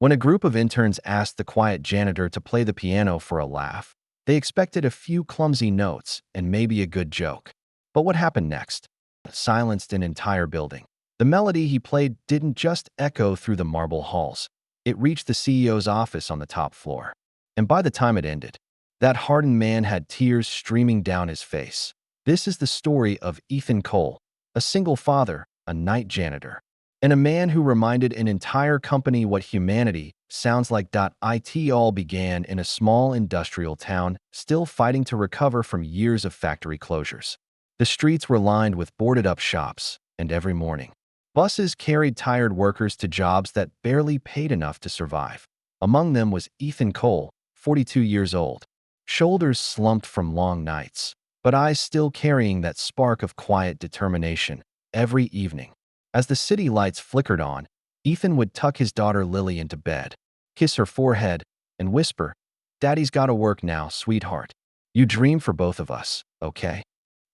When a group of interns asked the quiet janitor to play the piano for a laugh, they expected a few clumsy notes and maybe a good joke. But what happened next? Silenced an entire building. The melody he played didn't just echo through the marble halls. It reached the CEO's office on the top floor. And by the time it ended, that hardened man had tears streaming down his face. This is the story of Ethan Cole, a single father, a night janitor, and a man who reminded an entire company what humanity sounds like. It all began in a small industrial town, still fighting to recover from years of factory closures. The streets were lined with boarded-up shops, and every morning, buses carried tired workers to jobs that barely paid enough to survive. Among them was Ethan Cole, 42 years old, shoulders slumped from long nights, but eyes still carrying that spark of quiet determination. Every evening, as the city lights flickered on, Ethan would tuck his daughter Lily into bed, kiss her forehead, and whisper, "Daddy's gotta work now, sweetheart. You dream for both of us, okay?"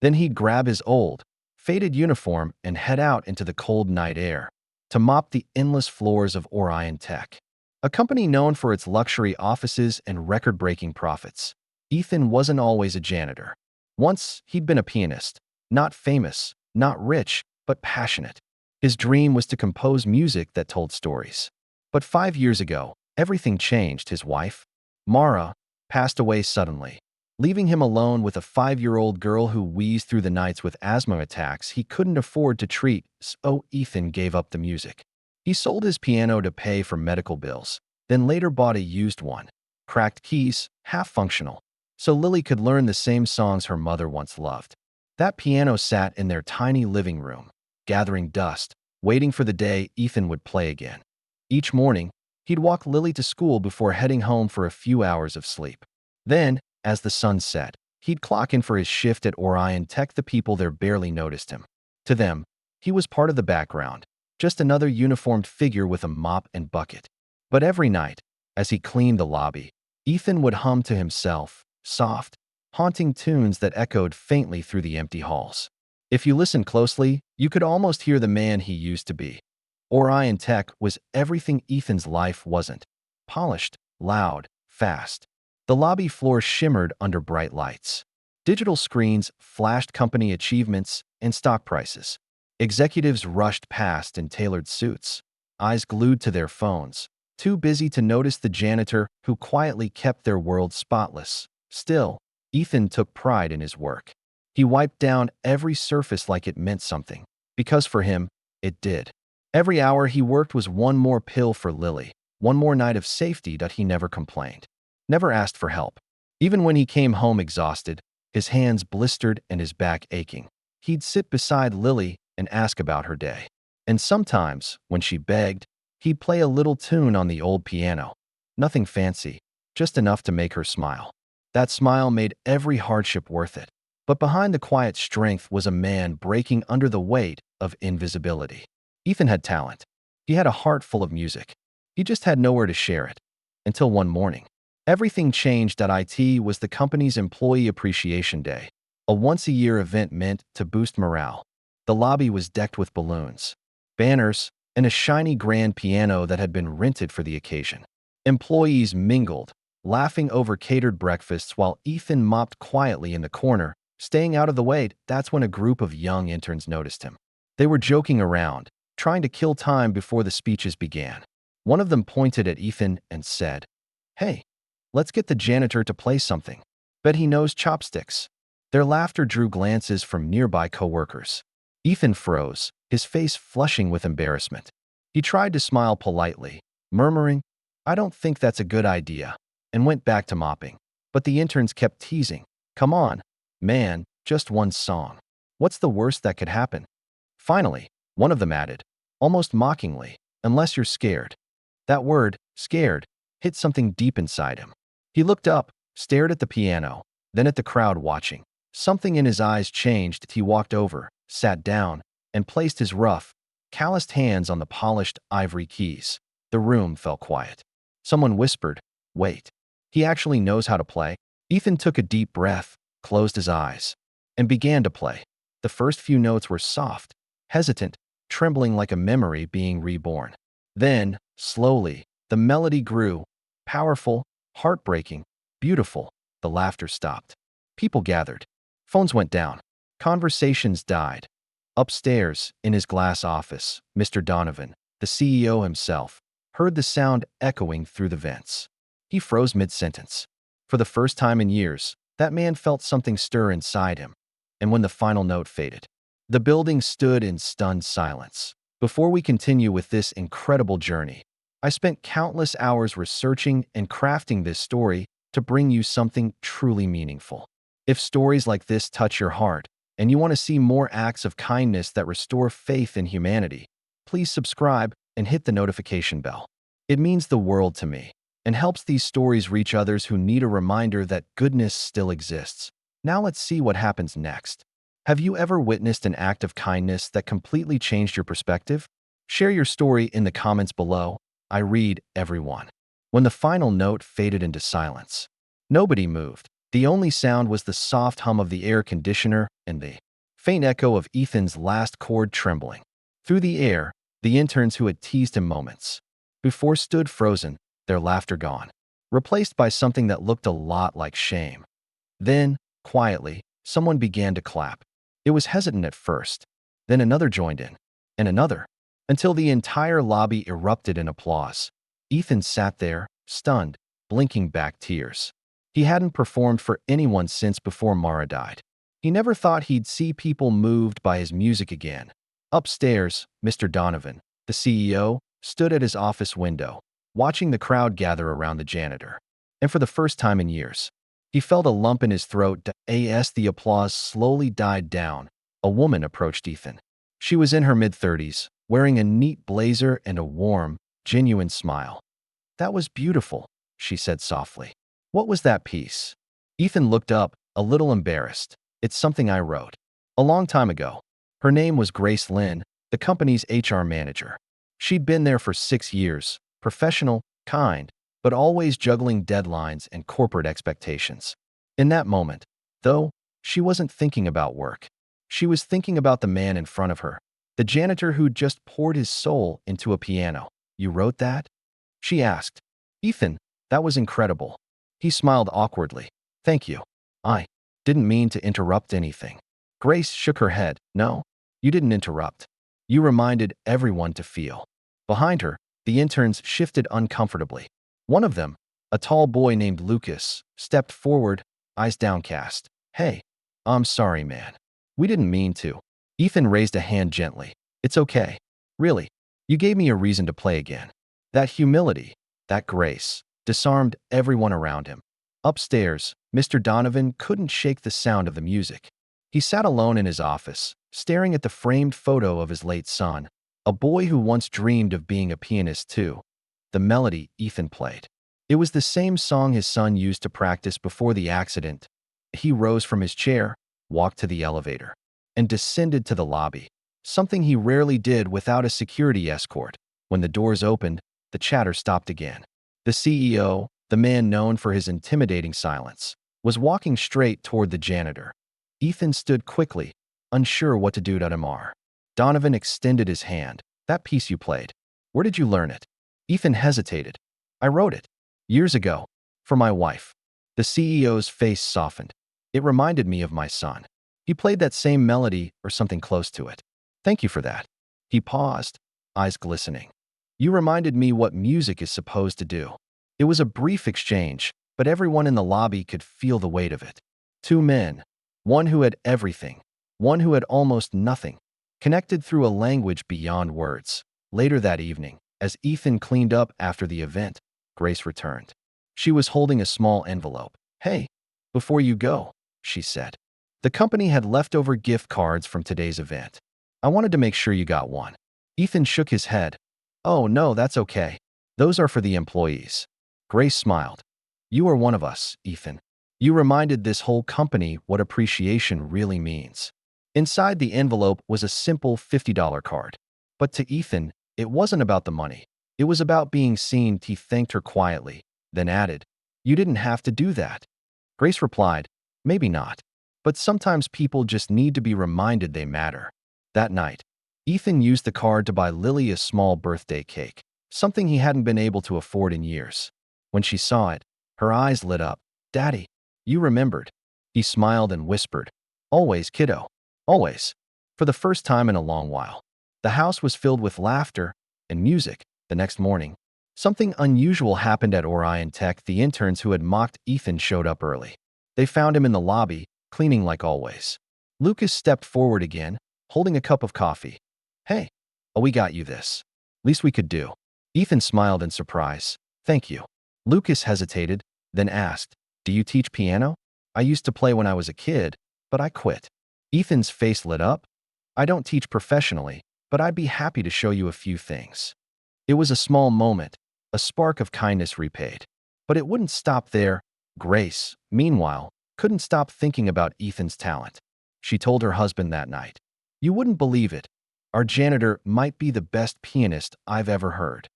Then he'd grab his old, faded uniform and head out into the cold night air to mop the endless floors of Orion Tech, a company known for its luxury offices and record-breaking profits. Ethan wasn't always a janitor. Once, he'd been a pianist, not famous, not rich, but passionate. His dream was to compose music that told stories. But 5 years ago, everything changed. His wife, Mara, passed away suddenly, leaving him alone with a 5-year-old girl who wheezed through the nights with asthma attacks he couldn't afford to treat. So Ethan gave up the music. He sold his piano to pay for medical bills, then later bought a used one, cracked keys, half functional, so Lily could learn the same songs her mother once loved. That piano sat in their tiny living room, gathering dust, waiting for the day Ethan would play again. Each morning, he'd walk Lily to school before heading home for a few hours of sleep. Then, as the sun set, he'd clock in for his shift at Orion Tech. The people there barely noticed him. To them, he was part of the background, just another uniformed figure with a mop and bucket. But every night, as he cleaned the lobby, Ethan would hum to himself, soft, haunting tunes that echoed faintly through the empty halls. If you listened closely, you could almost hear the man he used to be. Orion Tech was everything Ethan's life wasn't. Polished, loud, fast. The lobby floor shimmered under bright lights. Digital screens flashed company achievements and stock prices. Executives rushed past in tailored suits, eyes glued to their phones, too busy to notice the janitor who quietly kept their world spotless. Still, Ethan took pride in his work. He wiped down every surface like it meant something, because for him, it did. Every hour he worked was one more pill for Lily, one more night of safety. He never complained, never asked for help. Even when he came home exhausted, his hands blistered and his back aching, he'd sit beside Lily and ask about her day. And sometimes, when she begged, he'd play a little tune on the old piano. Nothing fancy, just enough to make her smile. That smile made every hardship worth it. But behind the quiet strength was a man breaking under the weight of invisibility. Ethan had talent. He had a heart full of music. He just had nowhere to share it. Until one morning, everything changed. It was the company's Employee Appreciation Day, a once-a-year event meant to boost morale. The lobby was decked with balloons, banners, and a shiny grand piano that had been rented for the occasion. Employees mingled, laughing over catered breakfasts while Ethan mopped quietly in the corner, staying out of the way. That's when a group of young interns noticed him. They were joking around, trying to kill time before the speeches began. One of them pointed at Ethan and said, "Hey, let's get the janitor to play something. Bet he knows chopsticks." Their laughter drew glances from nearby coworkers. Ethan froze, his face flushing with embarrassment. He tried to smile politely, murmuring, "I don't think that's a good idea," and went back to mopping. But the interns kept teasing, "Come on, man, just one song. What's the worst that could happen?" Finally, one of them added, almost mockingly, "Unless you're scared." That word, scared, hit something deep inside him. He looked up, stared at the piano, then at the crowd watching. Something in his eyes changed. He walked over, sat down, and placed his rough, calloused hands on the polished ivory keys. The room fell quiet. Someone whispered, "Wait, he actually knows how to play?" Ethan took a deep breath, closed his eyes, and began to play. The first few notes were soft, hesitant, trembling like a memory being reborn. Then, slowly, The melody grew, powerful, heartbreaking, beautiful. The laughter stopped. People gathered. Phones went down. Conversations died. Upstairs, in his glass office, Mr. Donovan, the CEO himself, heard the sound echoing through the vents. He froze mid-sentence. For the first time in years, that man felt something stir inside him. And when the final note faded, the building stood in stunned silence. Before we continue with this incredible journey, I spent countless hours researching and crafting this story to bring you something truly meaningful. If stories like this touch your heart, and you want to see more acts of kindness that restore faith in humanity, please subscribe and hit the notification bell. It means the world to me and helps these stories reach others who need a reminder that goodness still exists. Now let's see what happens next. Have you ever witnessed an act of kindness that completely changed your perspective? Share your story in the comments below. I read every one. When the final note faded into silence, nobody moved. The only sound was the soft hum of the air conditioner and the faint echo of Ethan's last chord trembling. Through the air, the interns who had teased him moments before stood frozen, their laughter gone, replaced by something that looked a lot like shame. Then, quietly, someone began to clap. It was hesitant at first. Then another joined in, and another, until the entire lobby erupted in applause. Ethan sat there, stunned, blinking back tears. He hadn't performed for anyone since before Mara died. He never thought he'd see people moved by his music again. Upstairs, Mr. Donovan, the CEO, stood at his office window, watching the crowd gather around the janitor. And for the first time in years, he felt a lump in his throat as the applause slowly died down. A woman approached Ethan. She was in her mid-30s, wearing a neat blazer and a warm, genuine smile. "That was beautiful," she said softly. "What was that piece?" Ethan looked up, a little embarrassed. "It's something I wrote a long time ago." Her name was Grace Lynn, the company's HR manager. She'd been there for 6 years, professional, kind, but always juggling deadlines and corporate expectations. In that moment, though, she wasn't thinking about work. She was thinking about the man in front of her, the janitor who'd just poured his soul into a piano. "You wrote that?" she asked. "Ethan, that was incredible." He smiled awkwardly. "Thank you. I didn't mean to interrupt anything." Grace shook her head. "No, you didn't interrupt. You reminded everyone to feel." Behind her, the interns shifted uncomfortably. One of them, a tall boy named Lucas, stepped forward, eyes downcast. "Hey, I'm sorry, man. We didn't mean to." Ethan raised a hand gently. "It's okay. Really, you gave me a reason to play again." That humility, that grace, disarmed everyone around him. Upstairs, Mr. Donovan couldn't shake the sound of the music. He sat alone in his office, staring at the framed photo of his late son, a boy who once dreamed of being a pianist too. The melody Ethan played. It was the same song his son used to practice before the accident. He rose from his chair, walked to the elevator, and descended to the lobby, something he rarely did without a security escort. When the doors opened, the chatter stopped again. The CEO, the man known for his intimidating silence, was walking straight toward the janitor. Ethan stood quickly, unsure what to do. Mr. Donovan extended his hand. "That piece you played, where did you learn it?" Ethan hesitated. "I wrote it years ago, for my wife." The CEO's face softened. "It reminded me of my son. He played that same melody or something close to it. Thank you for that." He paused, eyes glistening. "You reminded me what music is supposed to do." It was a brief exchange, but everyone in the lobby could feel the weight of it. Two men, one who had everything, one who had almost nothing, connected through a language beyond words. Later that evening, as Ethan cleaned up after the event, Grace returned. She was holding a small envelope. "Hey, before you go," she said. "The company had leftover gift cards from today's event. I wanted to make sure you got one." Ethan shook his head. "Oh, no, that's okay. Those are for the employees." Grace smiled. "You are one of us, Ethan. You reminded this whole company what appreciation really means." Inside the envelope was a simple $50 card. But to Ethan, it wasn't about the money. It was about being seen. He thanked her quietly, then added, "You didn't have to do that." Grace replied, "Maybe not. But sometimes people just need to be reminded they matter." That night, Ethan used the card to buy Lily a small birthday cake. something he hadn't been able to afford in years. When she saw it, her eyes lit up. "Daddy, you remembered." He smiled and whispered, "Always, kiddo. Always." For the first time in a long while, the house was filled with laughter and music. The next morning, something unusual happened at Orion Tech. The interns who had mocked Ethan showed up early. They found him in the lobby, cleaning like always. Lucas stepped forward again, holding a cup of coffee. "Hey, oh, we got you this. Least we could do." Ethan smiled in surprise. "Thank you." Lucas hesitated, then asked, "Do you teach piano?" "I used to play when I was a kid, but I quit." Ethan's face lit up. "I don't teach professionally, but I'd be happy to show you a few things." It was a small moment, a spark of kindness repaid. But it wouldn't stop there. Grace, meanwhile, couldn't stop thinking about Ethan's talent. She told her husband that night, "You wouldn't believe it. Our janitor might be the best pianist I've ever heard."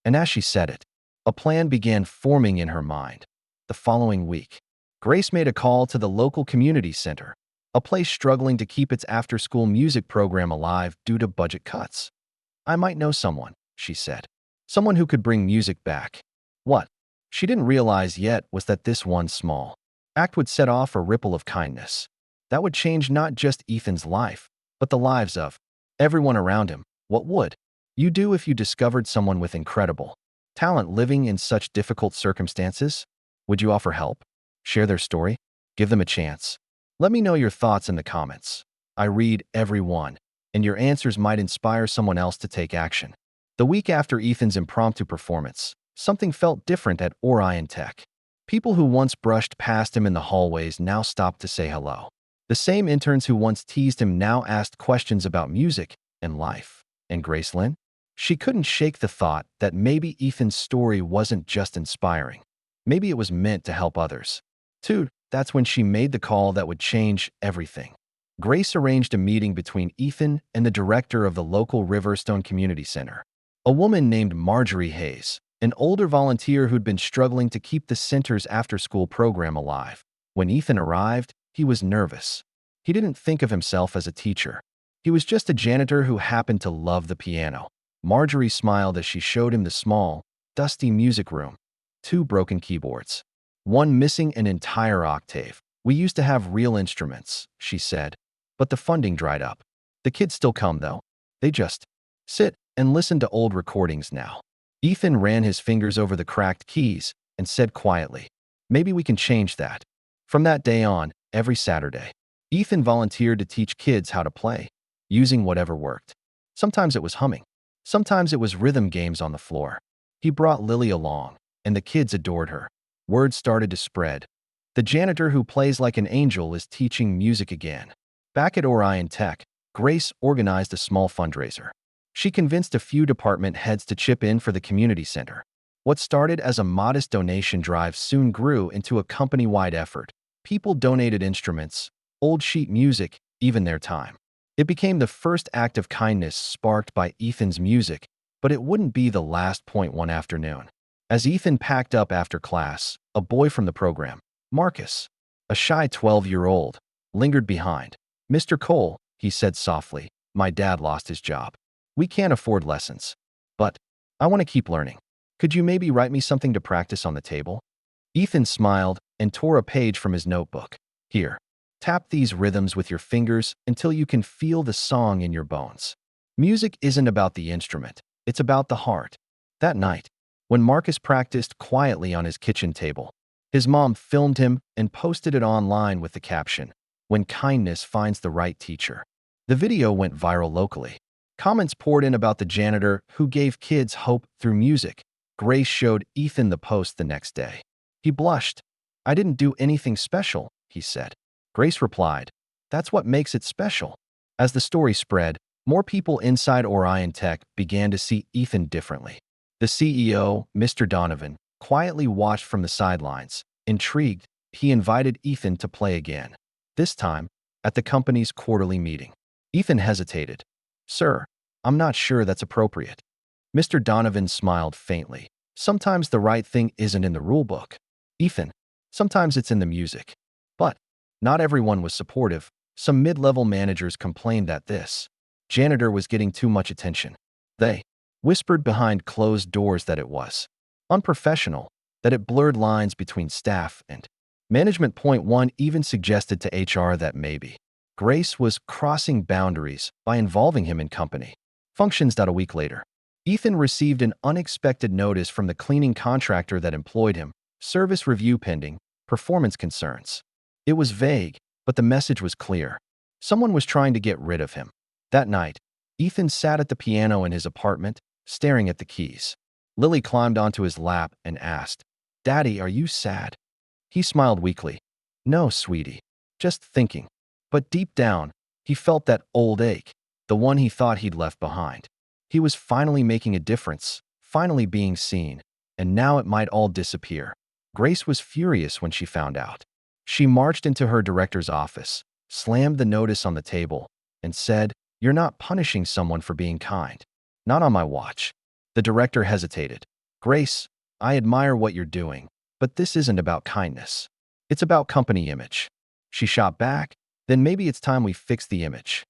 And as she said it, a plan began forming in her mind. The following week, Grace made a call to the local community center, a place struggling to keep its after-school music program alive due to budget cuts. "I might know someone," she said. "Someone who could bring music back." What she didn't realize yet was that this one small act would set off a ripple of kindness that would change not just Ethan's life, but the lives of everyone around him. What would you do if you discovered someone with incredible talent living in such difficult circumstances? Would you offer help? Share their story? Give them a chance? Let me know your thoughts in the comments. I read every one, and your answers might inspire someone else to take action. The week after Ethan's impromptu performance, something felt different at Orion Tech. People who once brushed past him in the hallways now stopped to say hello. The same interns who once teased him now asked questions about music and life. And Gracelyn? She couldn't shake the thought that maybe Ethan's story wasn't just inspiring. Maybe it was meant to help others. Too, that's when she made the call that would change everything. Grace arranged a meeting between Ethan and the director of the local Riverstone Community Center, a woman named Marjorie Hayes, an older volunteer who'd been struggling to keep the center's after-school program alive. When Ethan arrived, he was nervous. He didn't think of himself as a teacher. He was just a janitor who happened to love the piano. Marjorie smiled as she showed him the small, dusty music room. 2 broken keyboards. One missing an entire octave. "We used to have real instruments," she said, "but the funding dried up. The kids still come, though. They just sit and listen to old recordings now." Ethan ran his fingers over the cracked keys and said quietly, "Maybe we can change that." From that day on, every Saturday, Ethan volunteered to teach kids how to play, using whatever worked. Sometimes it was humming. Sometimes it was rhythm games on the floor. He brought Lily along, and the kids adored her. Word started to spread. The janitor who plays like an angel is teaching music again. Back at Orion Tech, Grace organized a small fundraiser. She convinced a few department heads to chip in for the community center. What started as a modest donation drive soon grew into a company-wide effort. People donated instruments, old sheet music, even their time. It became the first act of kindness sparked by Ethan's music, but it wouldn't be the last. One afternoon, as Ethan packed up after class, a boy from the program, Marcus, a shy 12-year-old, lingered behind. "Mr. Cole," he said softly, "my dad lost his job. We can't afford lessons. But I want to keep learning. Could you maybe write me something to practice on the table?" Ethan smiled and tore a page from his notebook. "Here, tap these rhythms with your fingers until you can feel the song in your bones. Music isn't about the instrument, it's about the heart." That night, when Marcus practiced quietly on his kitchen table, his mom filmed him and posted it online with the caption, "When kindness finds the right teacher." The video went viral locally. Comments poured in about the janitor who gave kids hope through music. Grace showed Ethan the post the next day. He blushed. "I didn't do anything special," he said. Grace replied, "That's what makes it special." As the story spread, more people inside Orion Tech began to see Ethan differently. The CEO, Mr. Donovan, quietly watched from the sidelines. Intrigued, he invited Ethan to play again. This time, at the company's quarterly meeting. Ethan hesitated. "Sir, I'm not sure that's appropriate." Mr. Donovan smiled faintly. "Sometimes the right thing isn't in the rulebook, Ethan. Sometimes it's in the music." But not everyone was supportive. Some mid-level managers complained that this janitor was getting too much attention. They whispered behind closed doors that it was unprofessional, that it blurred lines between staff and management. Point one even suggested to HR that maybe Grace was crossing boundaries by involving him in company functions. A week later, Ethan received an unexpected notice from the cleaning contractor that employed him, service review pending, performance concerns. It was vague, but the message was clear. Someone was trying to get rid of him. That night, Ethan sat at the piano in his apartment, staring at the keys. Lily climbed onto his lap and asked, "Daddy, are you sad?" He smiled weakly. "No, sweetie, just thinking." But deep down, he felt that old ache, the one he thought he'd left behind. He was finally making a difference, finally being seen, and now it might all disappear. Grace was furious when she found out. She marched into her director's office, slammed the notice on the table, and said, "You're not punishing someone for being kind. Not on my watch." The director hesitated. "Grace, I admire what you're doing, but this isn't about kindness. It's about company image." She shot back, "Then maybe it's time we fix the image."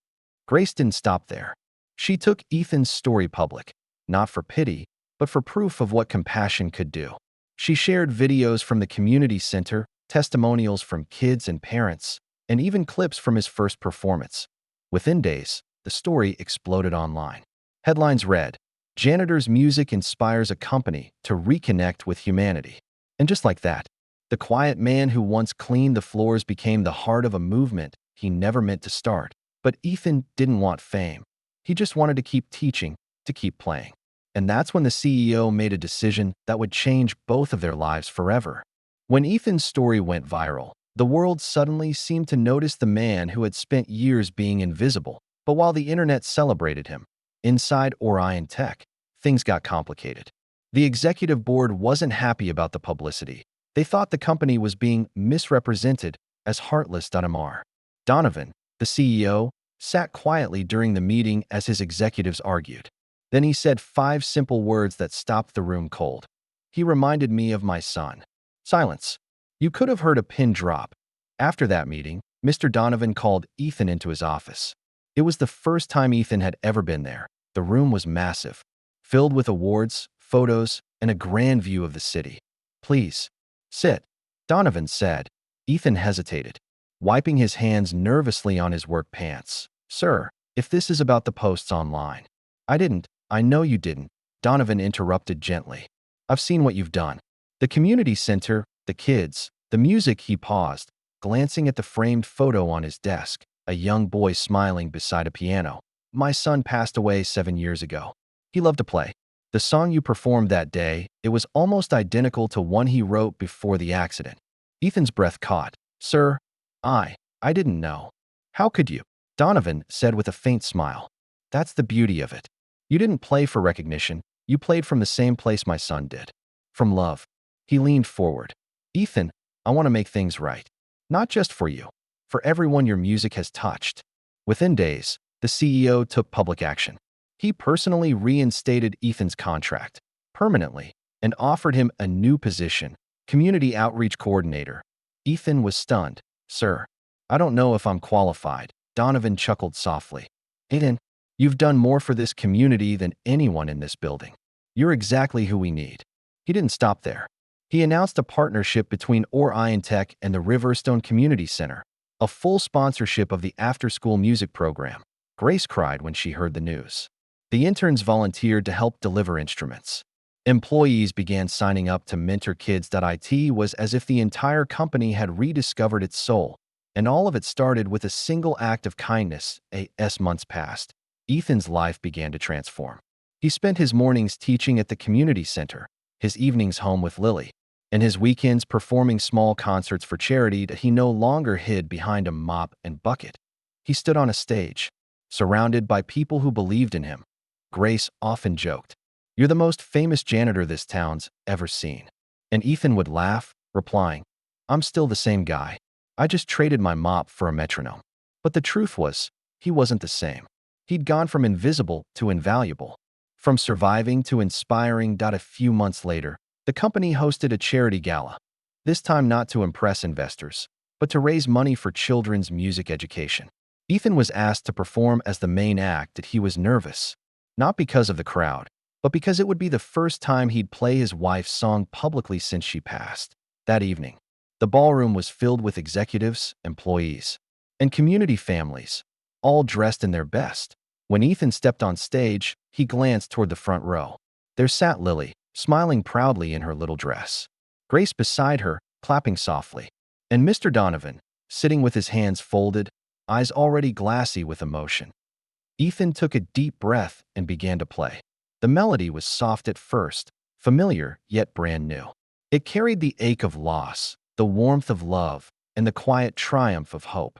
Grace didn't stop there. She took Ethan's story public, not for pity, but for proof of what compassion could do. She shared videos from the community center, testimonials from kids and parents, and even clips from his first performance. Within days, the story exploded online. Headlines read, "Janitor's music inspires a company to reconnect with humanity." And just like that, the quiet man who once cleaned the floors became the heart of a movement he never meant to start. But Ethan didn't want fame. He just wanted to keep teaching, to keep playing. And that's when the CEO made a decision that would change both of their lives forever. When Ethan's story went viral, the world suddenly seemed to notice the man who had spent years being invisible. But while the internet celebrated him, inside Orion Tech, things got complicated. The executive board wasn't happy about the publicity. They thought the company was being misrepresented as heartless. Donovan, the CEO, sat quietly during the meeting as his executives argued. Then he said 5 simple words that stopped the room cold. "He reminded me of my son." Silence. You could have heard a pin drop. After that meeting, Mr. Donovan called Ethan into his office. It was the first time Ethan had ever been there. The room was massive, filled with awards, photos, and a grand view of the city. "Please, sit," Donovan said. Ethan hesitated, wiping his hands nervously on his work pants. "Sir, if this is about the posts online." I know you didn't," Donovan interrupted gently. "I've seen what you've done. The community center, the kids, the music." He paused, glancing at the framed photo on his desk, a young boy smiling beside a piano. "My son passed away 7 years ago. He loved to play. The song you performed that day, it was almost identical to one he wrote before the accident." Ethan's breath caught. "Sir, I didn't know." "How could you?" Donovan said with a faint smile. "That's the beauty of it. You didn't play for recognition. You played from the same place my son did. From love." He leaned forward. "Ethan, I want to make things right. Not just for you, for everyone your music has touched." Within days, the CEO took public action. He personally reinstated Ethan's contract permanently and offered him a new position, community outreach coordinator. Ethan was stunned. "Sir, I don't know if I'm qualified." Donovan chuckled softly. "Ethan, you've done more for this community than anyone in this building. You're exactly who we need." He didn't stop there. He announced a partnership between Orion Tech and the Riverstone Community Center, a full sponsorship of the after-school music program. Grace cried when she heard the news. The interns volunteered to help deliver instruments. Employees began signing up to mentor kids. It was as if the entire company had rediscovered its soul, and all of it started with a single act of kindness. As months passed, Ethan's life began to transform. He spent his mornings teaching at the community center, his evenings home with Lily, and his weekends performing small concerts for charity. That he no longer hid behind a mop and bucket. He stood on a stage, surrounded by people who believed in him. Grace often joked, "You're the most famous janitor this town's ever seen." And Ethan would laugh, replying, "I'm still the same guy. I just traded my mop for a metronome." But the truth was, he wasn't the same. He'd gone from invisible to invaluable, from surviving to inspiring. A few months later, the company hosted a charity gala, this time not to impress investors, but to raise money for children's music education. Ethan was asked to perform as the main act. He was nervous, not because of the crowd, but because it would be the first time he'd play his wife's song publicly since she passed. That evening, the ballroom was filled with executives, employees, and community families, all dressed in their best. When Ethan stepped on stage, he glanced toward the front row. There sat Lily, smiling proudly in her little dress. Grace beside her, clapping softly. And Mr. Donovan, sitting with his hands folded, eyes already glassy with emotion. Ethan took a deep breath and began to play. The melody was soft at first, familiar yet brand new. It carried the ache of loss, the warmth of love, and the quiet triumph of hope.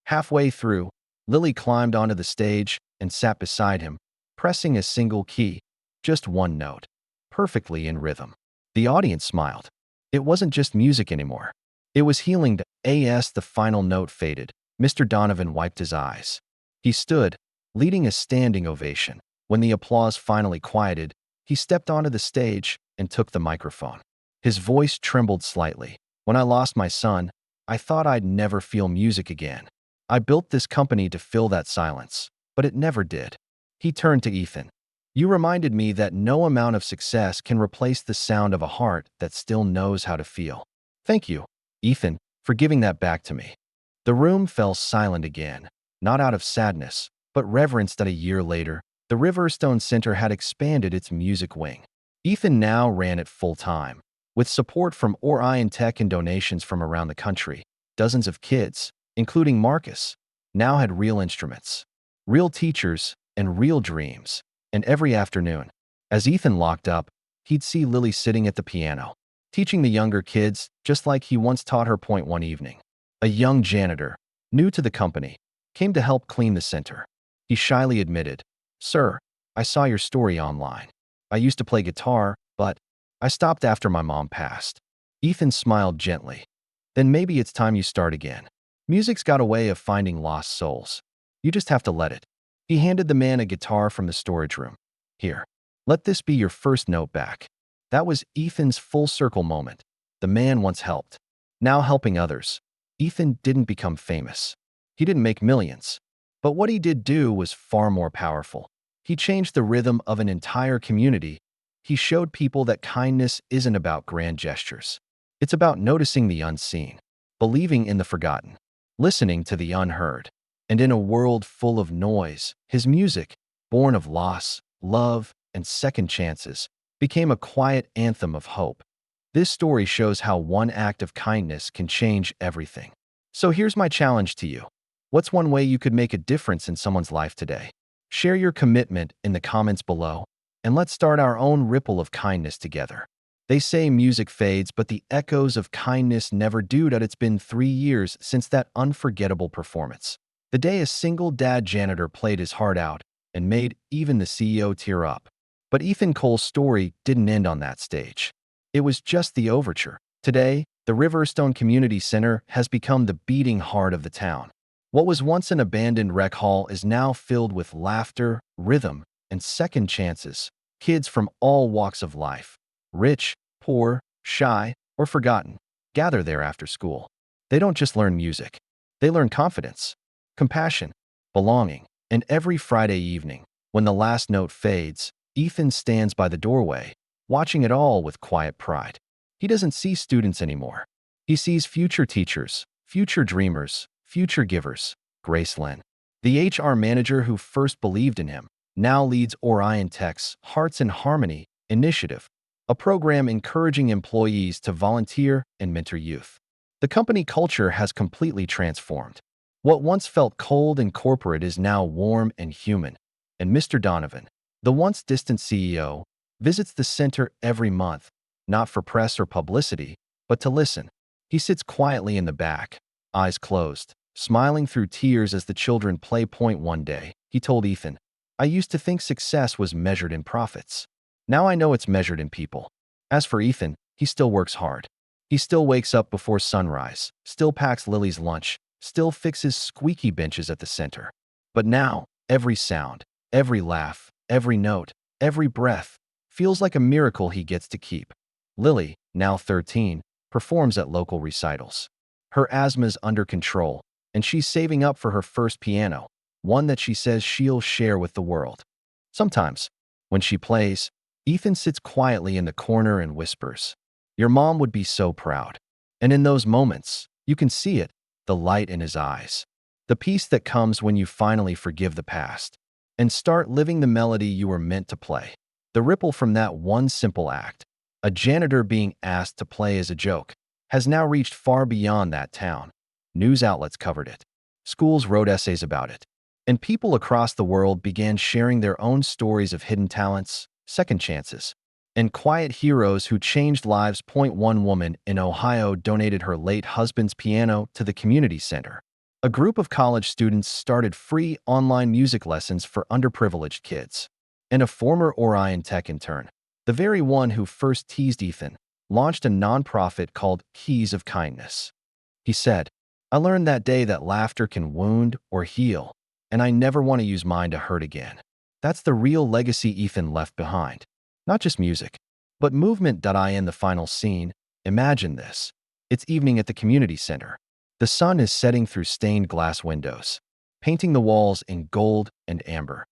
Halfway through, Lily climbed onto the stage and sat beside him, pressing a single key, just one note, perfectly in rhythm. The audience smiled. It wasn't just music anymore. It was healing. As the final note faded, Mr. Donovan wiped his eyes. He stood, leading a standing ovation. When the applause finally quieted, he stepped onto the stage and took the microphone. His voice trembled slightly. When I lost my son, I thought I'd never feel music again. I built this company to fill that silence, but it never did. He turned to Ethan. You reminded me that no amount of success can replace the sound of a heart that still knows how to feel. Thank you, Ethan, for giving that back to me. The room fell silent again, not out of sadness, but reverence that a year later, the Riverstone Center had expanded its music wing. Ethan now ran it full-time. With support from Orion Tech and donations from around the country, dozens of kids, including Marcus, now had real instruments, real teachers, and real dreams. And every afternoon, as Ethan locked up, he'd see Lily sitting at the piano, teaching the younger kids just like he once taught her. One evening, a young janitor, new to the company, came to help clean the center. He shyly admitted, "Sir, I saw your story online. I used to play guitar, but I stopped after my mom passed." Ethan smiled gently. "Then maybe it's time you start again. Music's got a way of finding lost souls. You just have to let it." He handed the man a guitar from the storage room. "Here, let this be your first note back." That was Ethan's full circle moment. The man once helped, now helping others. Ethan didn't become famous. He didn't make millions. But what he did do was far more powerful. He changed the rhythm of an entire community. He showed people that kindness isn't about grand gestures. It's about noticing the unseen, believing in the forgotten, listening to the unheard. And in a world full of noise, his music, born of loss, love, and second chances, became a quiet anthem of hope. This story shows how one act of kindness can change everything. So here's my challenge to you. What's one way you could make a difference in someone's life today? Share your commitment in the comments below, and let's start our own ripple of kindness together. They say music fades, but the echoes of kindness never do. It's been 3 years since that unforgettable performance. The day a single dad janitor played his heart out and made even the CEO tear up. But Ethan Cole's story didn't end on that stage. It was just the overture. Today, the Riverstone Community Center has become the beating heart of the town. What was once an abandoned rec hall is now filled with laughter, rhythm, and second chances. Kids from all walks of life, rich, poor, shy, or forgotten, gather there after school. They don't just learn music. They learn confidence, compassion, belonging. And every Friday evening, when the last note fades, Ethan stands by the doorway, watching it all with quiet pride. He doesn't see students anymore. He sees future teachers, future dreamers, future givers. Grace Lynn, the HR manager who first believed in him, now leads Orion Tech's Hearts in Harmony initiative, a program encouraging employees to volunteer and mentor youth. The company culture has completely transformed. What once felt cold and corporate is now warm and human. And Mr. Donovan, the once distant CEO, visits the center every month, not for press or publicity, but to listen. He sits quietly in the back, eyes closed, smiling through tears as the children play. One day, he told Ethan, "I used to think success was measured in profits. Now I know it's measured in people." As for Ethan, he still works hard. He still wakes up before sunrise, still packs Lily's lunch, still fixes squeaky benches at the center. But now, every sound, every laugh, every note, every breath feels like a miracle he gets to keep. Lily, now 13, performs at local recitals. Her asthma's under control, and she's saving up for her first piano, one that she says she'll share with the world. Sometimes, when she plays, Ethan sits quietly in the corner and whispers, "Your mom would be so proud." And in those moments, you can see it, the light in his eyes. The peace that comes when you finally forgive the past and start living the melody you were meant to play. The ripple from that one simple act, a janitor being asked to play as a joke, has now reached far beyond that town. News outlets covered it. Schools wrote essays about it. And people across the world began sharing their own stories of hidden talents, second chances, and quiet heroes who changed lives. One woman in Ohio donated her late husband's piano to the community center. A group of college students started free online music lessons for underprivileged kids. And a former Orion Tech intern, the very one who first teased Ethan, launched a nonprofit called Keys of Kindness. He said, "I learned that day that laughter can wound or heal, and I never want to use mine to hurt again." That's the real legacy Ethan left behind. Not just music, but movement. In the final scene, imagine this. It's evening at the community center. The sun is setting through stained glass windows, painting the walls in gold and amber.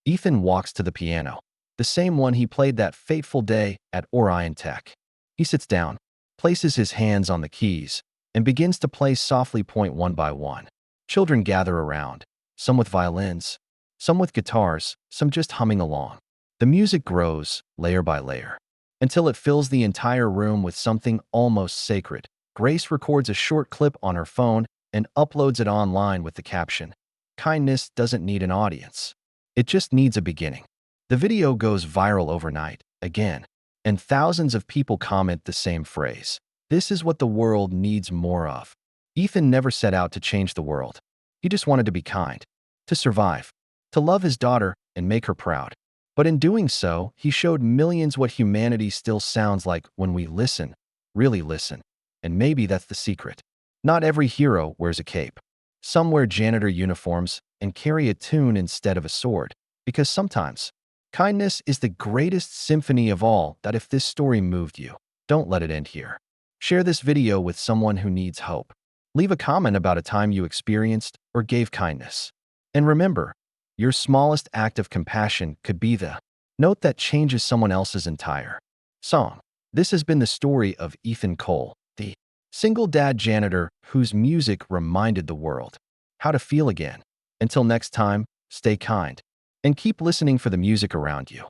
Ethan walks to the piano, the same one he played that fateful day at Orion Tech. He sits down, places his hands on the keys, and begins to play softly. One by one, children gather around, some with violins, some with guitars, some just humming along. The music grows, layer by layer, until it fills the entire room with something almost sacred. Grace records a short clip on her phone and uploads it online with the caption, "Kindness doesn't need an audience. It just needs a beginning." The video goes viral overnight, again, and thousands of people comment the same phrase. This is what the world needs more of. Ethan never set out to change the world. He just wanted to be kind, to survive, to love his daughter and make her proud. But in doing so, he showed millions what humanity still sounds like when we listen, really listen. And maybe that's the secret. Not every hero wears a cape. Some wear janitor uniforms and carry a tune instead of a sword. Because sometimes, kindness is the greatest symphony of all. That if this story moved you, don't let it end here. Share this video with someone who needs hope. Leave a comment about a time you experienced or gave kindness. And remember, your smallest act of compassion could be the note that changes someone else's entire song. This has been the story of Ethan Cole, the single dad janitor whose music reminded the world how to feel again. Until next time, stay kind and keep listening for the music around you.